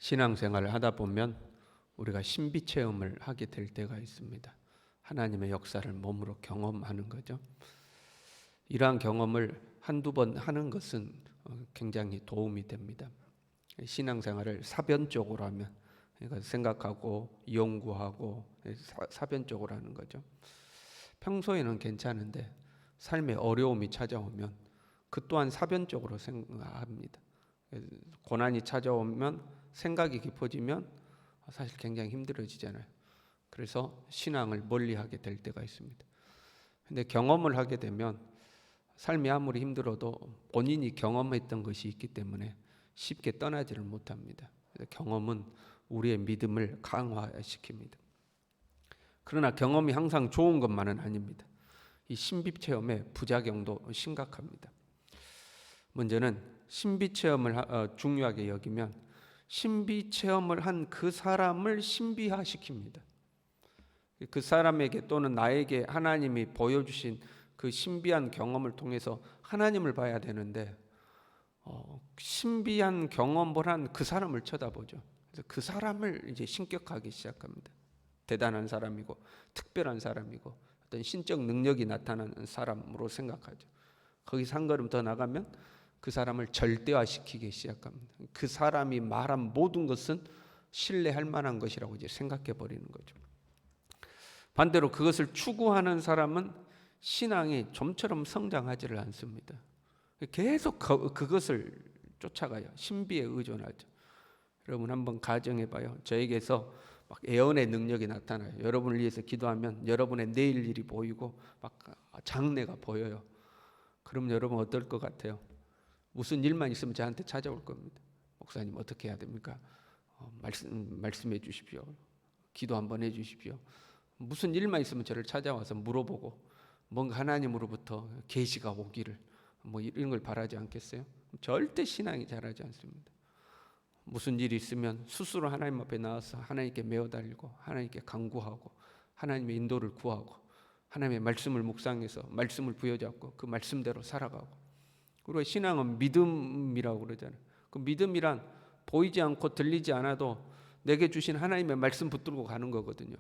신앙생활을 하다 보면 우리가 신비 체험을 하게 될 때가 있습니다. 하나님의 역사를 몸으로 경험하는 거죠. 이러한 경험을 한두 번 하는 것은 굉장히 도움이 됩니다. 신앙생활을 사변적으로 하면, 그러니까 생각하고 연구하고 사변적으로 하는 거죠. 평소에는 괜찮은데 삶에 어려움이 찾아오면 그 또한 사변적으로 생각합니다. 고난이 찾아오면 생각이 깊어지면 사실 굉장히 힘들어지잖아요. 그래서 신앙을 멀리하게 될 때가 있습니다. 근데 경험을 하게 되면 삶이 아무리 힘들어도 본인이 경험했던 것이 있기 때문에 쉽게 떠나지를 못합니다. 경험은 우리의 믿음을 강화시킵니다. 그러나 경험이 항상 좋은 것만은 아닙니다. 이 신비 체험의 부작용도 심각합니다. 먼저는 신비 체험을 중요하게 여기면 신비 체험을 한 그 사람을 신비화시킵니다. 그 사람에게 또는 나에게 하나님이 보여주신 그 신비한 경험을 통해서 하나님을 봐야 되는데 신비한 경험을 한 그 사람을 쳐다보죠. 그래서 그 사람을 이제 신격하기 시작합니다. 대단한 사람이고 특별한 사람이고 어떤 신적 능력이 나타나는 사람으로 생각하죠. 거기서 한 걸음 더 나가면 그 사람을 절대화시키기 시작합니다. 그 사람이 말한 모든 것은 신뢰할 만한 것이라고 이제 생각해 버리는 거죠. 반대로 그것을 추구하는 사람은 신앙이 좀처럼 성장하지를 않습니다. 계속 그것을 쫓아가요. 신비에 의존하죠. 여러분 한번 가정해 봐요. 저에게서 막 예언의 능력이 나타나요. 여러분을 위해서 기도하면 여러분의 내일 일이 보이고 막 장래가 보여요. 그럼 여러분 어떨 것 같아요? 무슨 일만 있으면 저한테 찾아올 겁니다. 목사님 어떻게 해야 됩니까? 말씀해 주십시오. 기도 한번 해 주십시오. 무슨 일만 있으면 저를 찾아와서 물어보고 뭔가 하나님으로부터 계시가 오기를 뭐 이런 걸 바라지 않겠어요? 절대 신앙이 자라지 않습니다. 무슨 일이 있으면 스스로 하나님 앞에 나와서 하나님께 매어달리고 하나님께 간구하고 하나님의 인도를 구하고 하나님의 말씀을 묵상해서 말씀을 부여잡고 그 말씀대로 살아가고. 그리고 신앙은 믿음이라고 그러잖아요. 그 믿음이란 보이지 않고 들리지 않아도 내게 주신 하나님의 말씀 붙들고 가는 거거든요.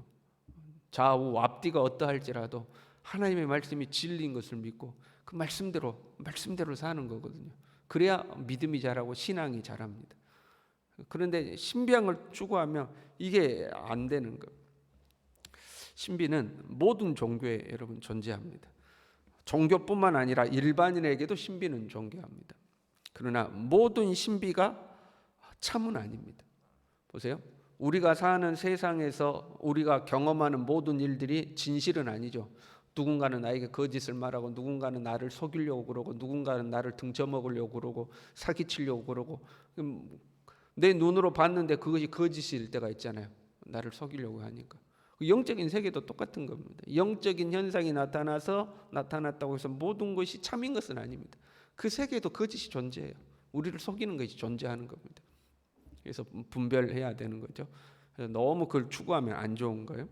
좌우 앞뒤가 어떠할지라도 하나님의 말씀이 진리인 것을 믿고 그 말씀대로 사는 거거든요. 그래야 믿음이 자라고 신앙이 자랍니다. 그런데 신비한 걸 추구하면 이게 안 되는 거예요. 신비는 모든 종교에 여러분 존재합니다. 종교뿐만 아니라 일반인에게도 신비는 존재합니다. 그러나 모든 신비가 참은 아닙니다. 보세요. 우리가 사는 세상에서 우리가 경험하는 모든 일들이 진실은 아니죠. 누군가는 나에게 거짓을 말하고 누군가는 나를 속이려고 그러고 누군가는 나를 등쳐먹으려고 그러고 사기치려고 그러고 내 눈으로 봤는데 그것이 거짓일 때가 있잖아요. 나를 속이려고 하니까. 영적인 세계도 똑같은 겁니다. 영적인 현상이 나타났다고 해서 모든 것이 참인 것은 아닙니다. 그 세계에도 거짓이 존재해요. 우리를 속이는 것이 존재하는 겁니다. 그래서 분별해야 되는 거죠. 그래서 너무 그걸 추구하면 안 좋은 거예요.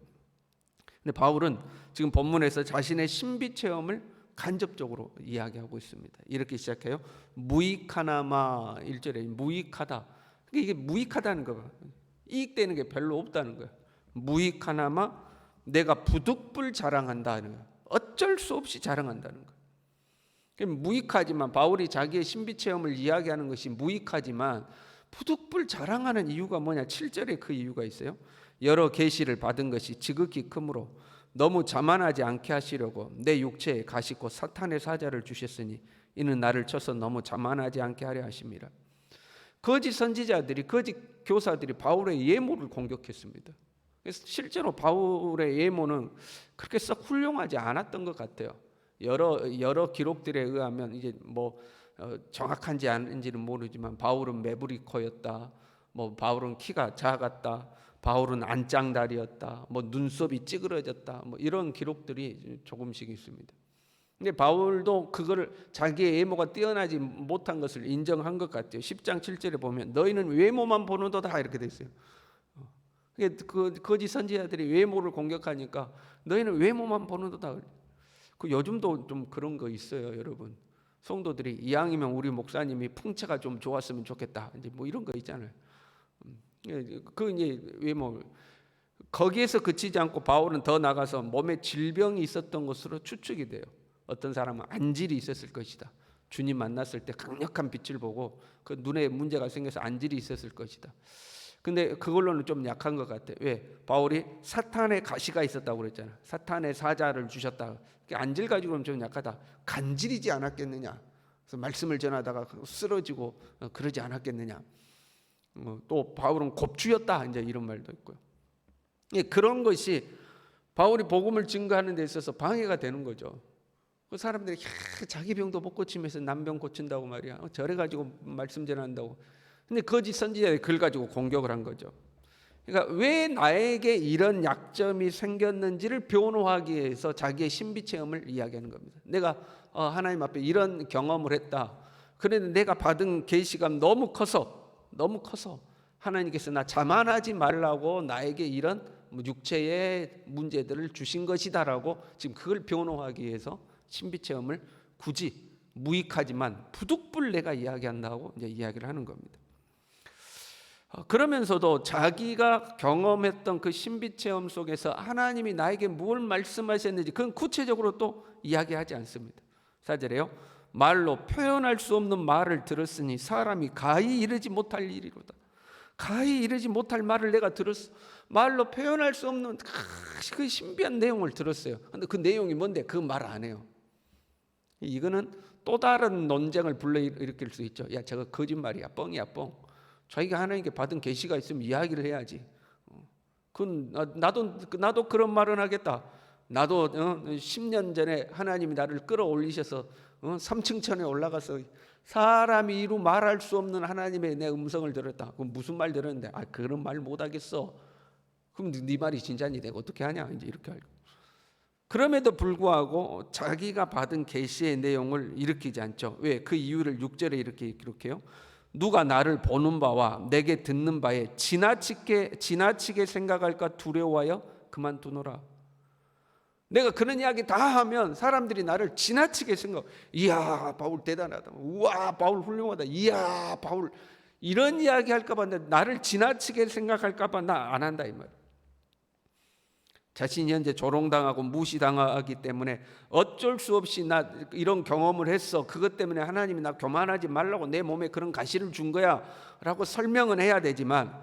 근데 바울은 지금 본문에서 자신의 신비 체험을 간접적으로 이야기하고 있습니다. 이렇게 시작해요. 무익하나마 1절에 무익하다. 이게 무익하다는 거예요. 이익되는 게 별로 없다는 거예요. 무익하나마 내가 부득불 자랑한다는 거예요. 어쩔 수 없이 자랑한다는 거예요. 무익하지만 바울이 자기의 신비 체험을 이야기하는 것이 무익하지만 부득불 자랑하는 이유가 뭐냐? 7절에 그 이유가 있어요. 여러 계시를 받은 것이 지극히 크므로 너무 자만하지 않게 하시려고 내 육체에 가시고 사탄의 사자를 주셨으니 이는 나를 쳐서 너무 자만하지 않게 하려 하심이라. 거짓 선지자들이 거짓 교사들이 바울의 예모를 공격했습니다. 그래서 실제로 바울의 예모는 그렇게 썩 훌륭하지 않았던 것 같아요. 여러 기록들에 의하면 이제 뭐 정확한지 아닌지는 모르지만 바울은 매부리코였다. 뭐 바울은 키가 작았다. 바울은 안짱다리였다. 뭐 눈썹이 찌그러졌다. 뭐 이런 기록들이 조금씩 있습니다. 근데 바울도 그거를 자기의 외모가 뛰어나지 못한 것을 인정한 것 같아요. 10장 7절에 보면 너희는 외모만 보는도다 이렇게 돼 있어요. 그 거짓 선지자들이 외모를 공격하니까 너희는 외모만 보는도다. 그 요즘도 좀 그런 거 있어요, 여러분. 성도들이 이왕이면 우리 목사님이 풍채가 좀 좋았으면 좋겠다. 이제 뭐 이런 거 있잖아요. 그 이제 왜 뭐 거기에서 그치지 않고 바울은 더 나가서 몸에 질병이 있었던 것으로 추측이 돼요. 어떤 사람은 안질이 있었을 것이다. 주님 만났을 때 강력한 빛을 보고 그 눈에 문제가 생겨서 안질이 있었을 것이다. 근데 그걸로는 좀 약한 것 같아. 왜? 바울이 사탄의 가시가 있었다고 그랬잖아. 사탄의 사자를 주셨다. 안질 가지고는 좀 약하다. 간질이지 않았겠느냐. 그래서 말씀을 전하다가 쓰러지고 그러지 않았겠느냐. 또 바울은 곱주였다. 이제 이런 말도 있고요. 그런 것이 바울이 복음을 증거하는 데 있어서 방해가 되는 거죠. 그 사람들이 자기 병도 못 고치면서 남 병 고친다고 말이야. 저래 가지고 말씀 전한다고. 근데 거짓 선지자들이 그걸 가지고 공격을 한 거죠. 그러니까 왜 나에게 이런 약점이 생겼는지를 변호하기 위해서 자기의 신비 체험을 이야기하는 겁니다. 내가 하나님 앞에 이런 경험을 했다. 그런데 내가 받은 계시감 너무 커서 하나님께서 나 자만하지 말라고 나에게 이런 육체의 문제들을 주신 것이다라고 지금 그걸 변호하기 위해서 신비 체험을 굳이 무익하지만 부득불 내가 이야기한다고 이제 이야기를 하는 겁니다. 그러면서도 자기가 경험했던 그 신비 체험 속에서 하나님이 나에게 뭘 말씀하셨는지 그건 구체적으로 또 이야기하지 않습니다. 4절에요. 말로 표현할 수 없는 말을 들었으니 사람이 가히 이르지 못할 일이로다. 가히 이르지 못할 말을 내가 들었어. 말로 표현할 수 없는 그 신비한 내용을 들었어요. 근데 그 내용이 뭔데? 그 말 안 해요. 이거는 또 다른 논쟁을 불러일으킬 수 있죠. 야, 저거 거짓말이야, 뻥이야, 뻥. 자기가 하나님께 받은 계시가 있으면 이야기를 해야지. 그건 나도 그런 말은 하겠다. 나도 10년 전에 하나님이 나를 끌어올리셔서 3층천에 올라가서 사람이 이루 말할 수 없는 하나님의 내 음성을 들었다. 그럼 무슨 말 들었는데? 그런 말 못하겠어. 그럼 네 말이 진짜니 내가 어떻게 하냐? 이제 이렇게 알고. 그럼에도 불구하고 자기가 받은 계시의 내용을 일으키지 않죠. 왜? 그 이유를 6절에 이렇게 기록해요. 누가 나를 보는 바와 내게 듣는 바에 지나치게 생각할까 두려워하여 그만두노라. 내가 그런 이야기 다 하면 사람들이 나를 지나치게 생각. 이야, 바울 대단하다. 우와, 바울 훌륭하다. 이야, 바울 이런 이야기 할까 봐 나를 지나치게 생각할까 봐 나 안 한다 이 말. 자신이 현재 조롱당하고 무시당하기 때문에 어쩔 수 없이 나 이런 경험을 했어. 그것 때문에 하나님이 나 교만하지 말라고 내 몸에 그런 가시를 준 거야 라고 설명은 해야 되지만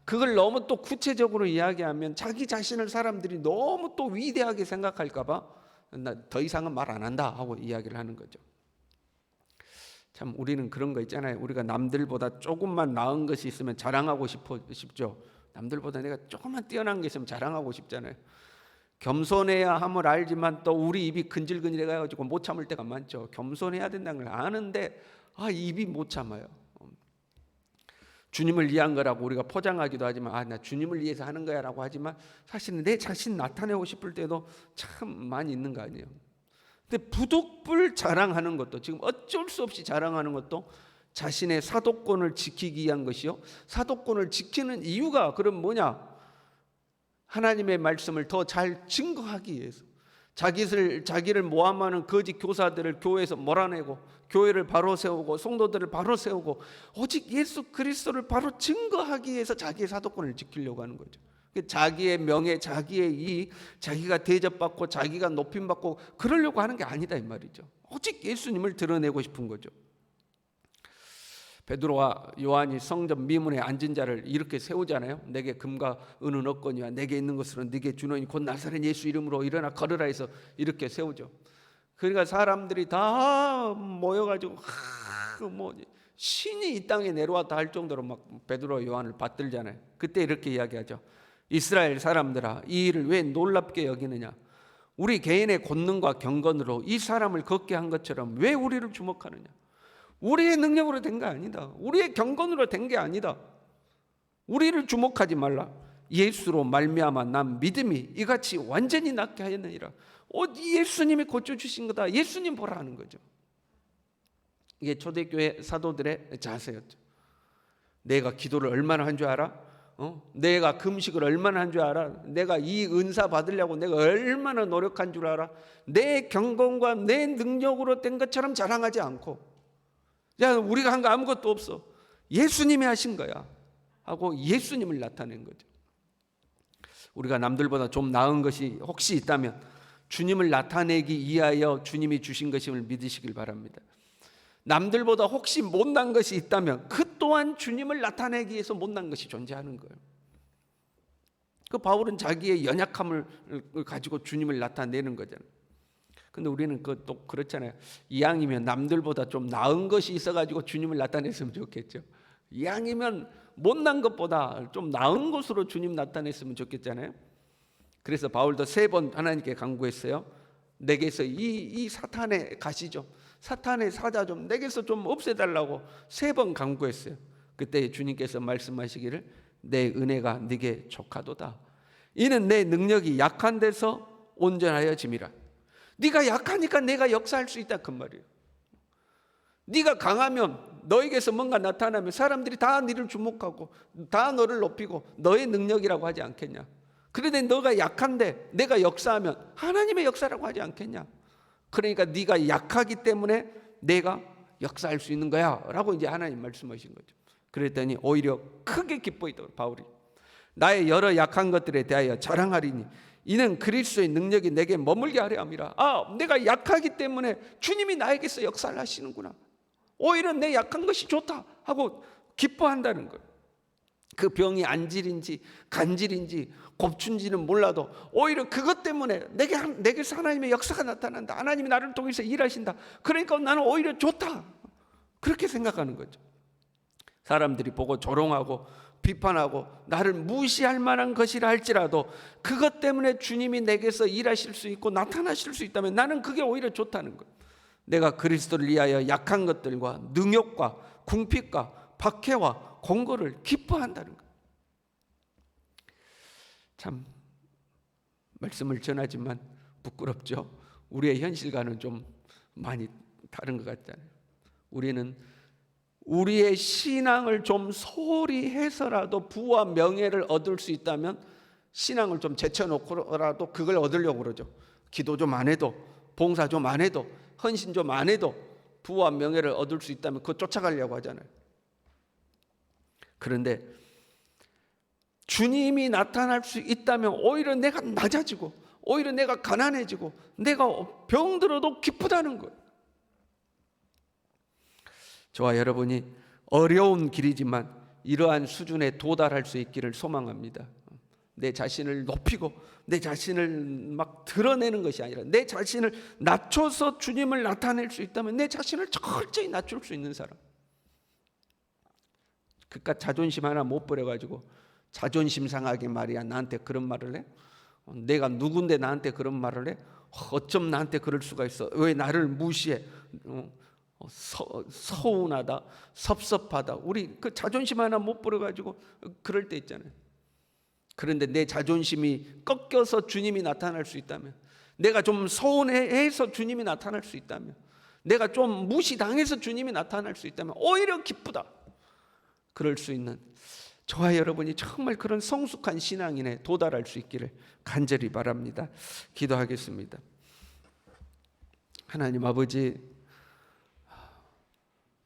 그걸 너무 또 구체적으로 이야기하면 자기 자신을 사람들이 너무 또 위대하게 생각할까 봐 나 더 이상은 말 안 한다 하고 이야기를 하는 거죠. 참 우리는 그런 거 있잖아요. 우리가 남들보다 조금만 나은 것이 있으면 자랑하고 싶죠. 남들보다 내가 조금만 뛰어난 게 있으면 자랑하고 싶잖아요. 겸손해야 함을 알지만 또 우리 입이 근질근질해가지고 못 참을 때가 많죠. 겸손해야 된다는 걸 아는데 입이 못 참아요. 주님을 위한 거라고 우리가 포장하기도 하지만 나 주님을 위해서 하는 거야 라고 하지만 사실은 내 자신 나타내고 싶을 때도 참 많이 있는 거 아니에요. 근데 부득불 자랑하는 것도 지금 어쩔 수 없이 자랑하는 것도 자신의 사도권을 지키기 위한 것이요. 사도권을 지키는 이유가 그럼 뭐냐? 하나님의 말씀을 더 잘 증거하기 위해서 자기를 모함하는 거짓 교사들을 교회에서 몰아내고 교회를 바로 세우고 성도들을 바로 세우고 오직 예수 그리스도를 바로 증거하기 위해서 자기의 사도권을 지키려고 하는 거죠. 자기의 명예, 자기의 이익, 자기가 대접받고 자기가 높임받고 그러려고 하는 게 아니다 이 말이죠. 오직 예수님을 드러내고 싶은 거죠. 베드로와 요한이 성전 미문에 앉은 자를 이렇게 세우잖아요. 내게 금과 은은 없거니와 내게 있는 것으로 네게 주노니 곧 나사렛 예수 이름으로 일어나 걸으라 해서 이렇게 세우죠. 그러니까 사람들이 다 모여가지고 신이 이 땅에 내려왔다 할 정도로 막 베드로와 요한을 받들잖아요. 그때 이렇게 이야기하죠. 이스라엘 사람들아, 이 일을 왜 놀랍게 여기느냐? 우리 개인의 권능과 경건으로 이 사람을 걷게 한 것처럼 왜 우리를 주목하느냐? 우리의 능력으로 된 게 아니다. 우리의 경건으로 된 게 아니다. 우리를 주목하지 말라. 예수로 말미암아 난 믿음이 이같이 완전히 낫게 하였느니라. 예수님이 고쳐주신 거다. 예수님 보라 하는 거죠. 이게 초대교회 사도들의 자세였죠. 내가 기도를 얼마나 한 줄 알아? 내가 금식을 얼마나 한 줄 알아? 내가 이 은사 받으려고 내가 얼마나 노력한 줄 알아? 내 경건과 내 능력으로 된 것처럼 자랑하지 않고, 야, 우리가 한 거 아무것도 없어. 예수님이 하신 거야. 하고 예수님을 나타낸 거죠. 우리가 남들보다 좀 나은 것이 혹시 있다면 주님을 나타내기 위하여 주님이 주신 것임을 믿으시길 바랍니다. 남들보다 혹시 못난 것이 있다면 그 또한 주님을 나타내기 위해서 못난 것이 존재하는 거예요. 그 바울은 자기의 연약함을 가지고 주님을 나타내는 거잖아요. 근데 우리는 또 그렇잖아요. 이왕이면 남들보다 좀 나은 것이 있어가지고 주님을 나타냈으면 좋겠죠. 이왕이면 못난 것보다 좀 나은 것으로 주님 나타냈으면 좋겠잖아요. 그래서 바울도 3번 하나님께 간구했어요. 내게서 이 사탄의 가시죠, 사탄의 사자 좀 내게서 좀 없애달라고 3번 간구했어요. 그때 주님께서 말씀하시기를 내 은혜가 네게 족하도다. 이는 내 능력이 약한 데서 온전하여 짐이라. 네가 약하니까 내가 역사할 수 있다 그 말이에요. 네가 강하면 너에게서 뭔가 나타나면 사람들이 다 너를 주목하고 다 너를 높이고 너의 능력이라고 하지 않겠냐. 그런데 너가 약한데 내가 역사하면 하나님의 역사라고 하지 않겠냐. 그러니까 네가 약하기 때문에 내가 역사할 수 있는 거야 라고 이제 하나님 말씀하신 거죠. 그랬더니 오히려 크게 기뻐했다고 바울이. 나의 여러 약한 것들에 대하여 자랑하리니 이는 그리스도의 능력이 내게 머물게 하려 함이라. 내가 약하기 때문에 주님이 나에게서 역사를 하시는구나. 오히려 내 약한 것이 좋다 하고 기뻐한다는 거예요. 그 병이 안질인지 간질인지 곱춘지는 몰라도 오히려 그것 때문에 내게서 하나님의 역사가 나타난다. 하나님이 나를 통해서 일하신다. 그러니까 나는 오히려 좋다. 그렇게 생각하는 거죠. 사람들이 보고 조롱하고 비판하고 나를 무시할 만한 것이라 할지라도 그것 때문에 주님이 내게서 일하실 수 있고 나타나실 수 있다면 나는 그게 오히려 좋다는 거예요. 내가 그리스도를 위하여 약한 것들과 능욕과 궁핍과 박해와 공고를 기뻐한다는 거예요. 참 말씀을 전하지만 부끄럽죠. 우리의 현실과는 좀 많이 다른 것 같잖아요. 우리는 우리의 신앙을 좀 소홀히 해서라도 부와 명예를 얻을 수 있다면 신앙을 좀 제쳐놓고라도 그걸 얻으려고 그러죠. 기도 좀 안 해도, 봉사 좀 안 해도, 헌신 좀 안 해도 부와 명예를 얻을 수 있다면 그거 쫓아가려고 하잖아요. 그런데 주님이 나타날 수 있다면 오히려 내가 낮아지고 오히려 내가 가난해지고 내가 병들어도 기쁘다는 거예요. 저와 여러분이 어려운 길이지만 이러한 수준에 도달할 수 있기를 소망합니다. 내 자신을 높이고 내 자신을 막 드러내는 것이 아니라 내 자신을 낮춰서 주님을 나타낼 수 있다면 내 자신을 철저히 낮출 수 있는 사람. 그깟 자존심 하나 못 버려가지고 자존심 상하게 말이야 나한테 그런 말을 해? 내가 누군데 나한테 그런 말을 해? 어쩜 나한테 그럴 수가 있어? 왜 나를 무시해? 서운하다, 섭섭하다. 우리 그 자존심 하나 못 버려가지고 그럴 때 있잖아요. 그런데 내 자존심이 꺾여서 주님이 나타날 수 있다면, 내가 좀 서운해서 주님이 나타날 수 있다면, 내가 좀 무시당해서 주님이 나타날 수 있다면 오히려 기쁘다. 그럴 수 있는 저와 여러분이 정말 그런 성숙한 신앙인에 도달할 수 있기를 간절히 바랍니다. 기도하겠습니다. 하나님 아버지,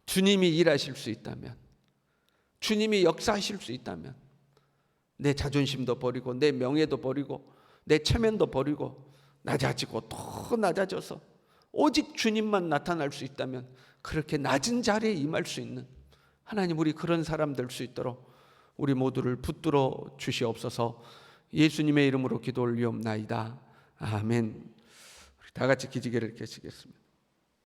주님이 일하실 수 있다면, 주님이 역사하실 수 있다면 내 자존심도 버리고 내 명예도 버리고 내 체면도 버리고 낮아지고 더 낮아져서 오직 주님만 나타날 수 있다면 그렇게 낮은 자리에 임할 수 있는 하나님, 우리 그런 사람 될 수 있도록 우리 모두를 붙들어 주시옵소서. 예수님의 이름으로 기도 올리옵나이다. 아멘. 우리 다 같이 기지개를 켜시겠습니다.